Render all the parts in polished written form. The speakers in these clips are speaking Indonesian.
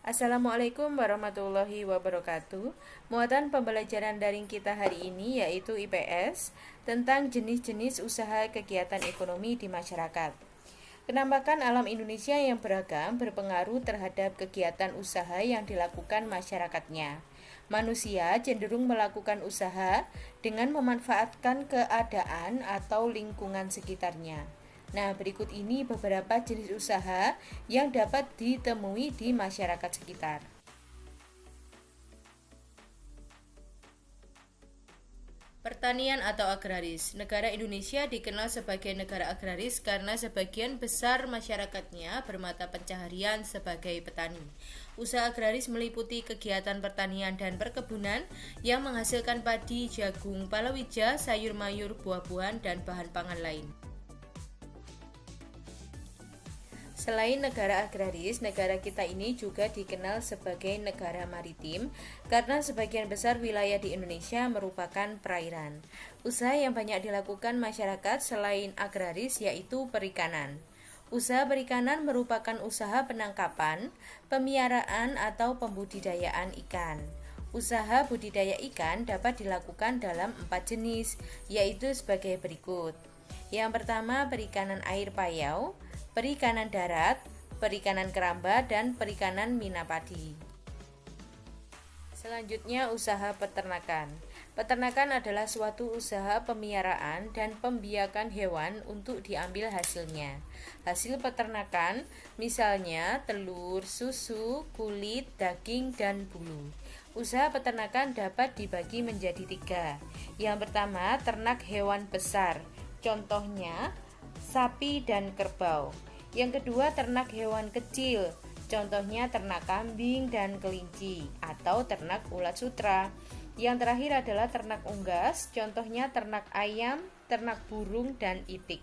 Assalamualaikum warahmatullahi wabarakatuh. Muatan pembelajaran daring kita hari ini yaitu IPS tentang jenis-jenis usaha kegiatan ekonomi di masyarakat. Penampakan alam Indonesia yang beragam berpengaruh terhadap kegiatan usaha yang dilakukan masyarakatnya. Manusia cenderung melakukan usaha dengan memanfaatkan keadaan atau lingkungan sekitarnya. Nah, berikut ini beberapa jenis usaha yang dapat ditemui di masyarakat sekitar. Pertanian atau agraris. Negara Indonesia dikenal sebagai negara agraris karena sebagian besar masyarakatnya bermata pencaharian sebagai petani. Usaha agraris meliputi kegiatan pertanian dan perkebunan yang menghasilkan padi, jagung, palawija, sayur mayur, buah-buahan, dan bahan pangan lain. Selain negara agraris, negara kita ini juga dikenal sebagai negara maritim karena sebagian besar wilayah di Indonesia merupakan perairan. Usaha yang banyak dilakukan masyarakat selain agraris yaitu perikanan. Usaha perikanan merupakan usaha penangkapan, pemeliharaan atau pembudidayaan ikan. Usaha budidaya ikan dapat dilakukan dalam 4 jenis, yaitu sebagai berikut. Yang pertama, perikanan air payau, perikanan darat, perikanan keramba, dan perikanan minapadi. Selanjutnya, usaha peternakan. Peternakan adalah suatu usaha pemeliharaan dan pembiakan hewan untuk diambil hasilnya. Hasil peternakan misalnya telur, susu, kulit, daging, dan bulu. Usaha peternakan dapat dibagi menjadi 3. Yang pertama, ternak hewan besar. Contohnya, sapi dan kerbau. Yang kedua, ternak hewan kecil. Contohnya ternak kambing dan kelinci atau ternak ulat sutra. Yang terakhir adalah ternak unggas. Contohnya ternak ayam, ternak burung, dan itik.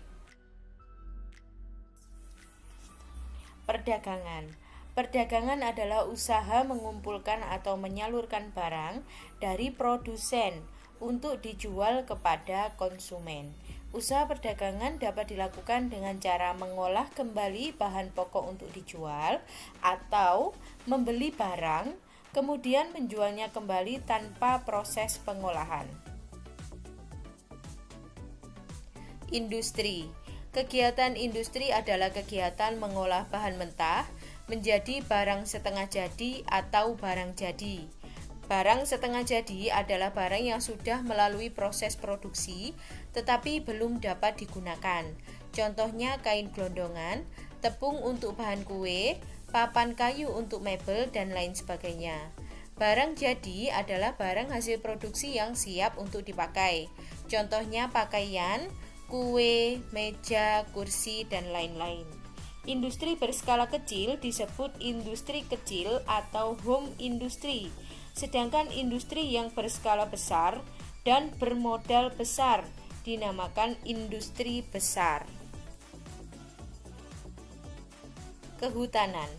Perdagangan. Perdagangan adalah usaha mengumpulkan atau menyalurkan barang dari produsen untuk dijual kepada konsumen. Usaha perdagangan dapat dilakukan dengan cara mengolah kembali bahan pokok untuk dijual atau membeli barang kemudian menjualnya kembali tanpa proses pengolahan. Industri. Kegiatan industri adalah kegiatan mengolah bahan mentah menjadi barang setengah jadi atau barang jadi. Barang setengah jadi adalah barang yang sudah melalui proses produksi tetapi belum dapat digunakan. Contohnya kain gelondongan, tepung untuk bahan kue, papan kayu untuk mebel, dan lain sebagainya. Barang jadi adalah barang hasil produksi yang siap untuk dipakai. Contohnya pakaian, kue, meja, kursi, dan lain-lain. Industri berskala kecil disebut industri kecil atau home industry. Sedangkan industri yang berskala besar dan bermodal besar dinamakan industri besar. Kehutanan.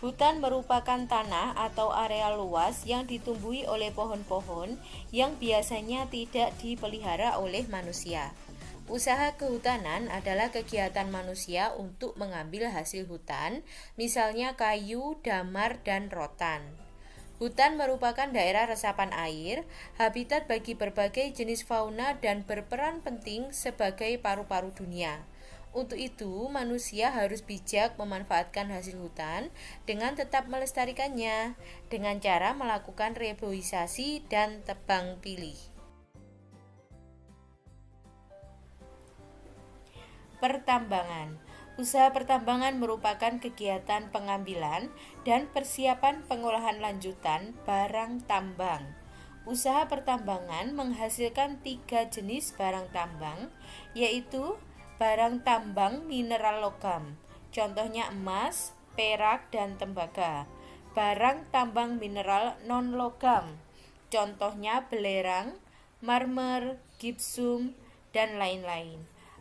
Hutan merupakan tanah atau area luas yang ditumbuhi oleh pohon-pohon yang biasanya tidak dipelihara oleh manusia. Usaha kehutanan adalah kegiatan manusia untuk mengambil hasil hutan, misalnya kayu, damar, dan rotan. Hutan merupakan daerah resapan air, habitat bagi berbagai jenis fauna dan berperan penting sebagai paru-paru dunia. Untuk itu, manusia harus bijak memanfaatkan hasil hutan dengan tetap melestarikannya dengan cara melakukan reboisasi dan tebang pilih. Pertambangan. Usaha pertambangan merupakan kegiatan pengambilan dan persiapan pengolahan lanjutan barang tambang. Usaha pertambangan menghasilkan 3 jenis barang tambang, yaitu barang tambang mineral logam, contohnya emas, perak, dan tembaga. Barang tambang mineral non-logam, contohnya belerang, marmer, gipsum, dan lain-lain.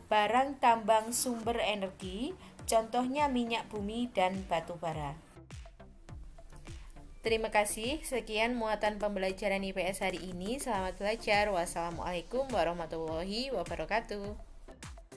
Barang tambang sumber energi, contohnya minyak bumi dan batu bara. Terima kasih, sekian muatan pembelajaran IPS hari ini. Selamat belajar. Wassalamualaikum warahmatullahi wabarakatuh.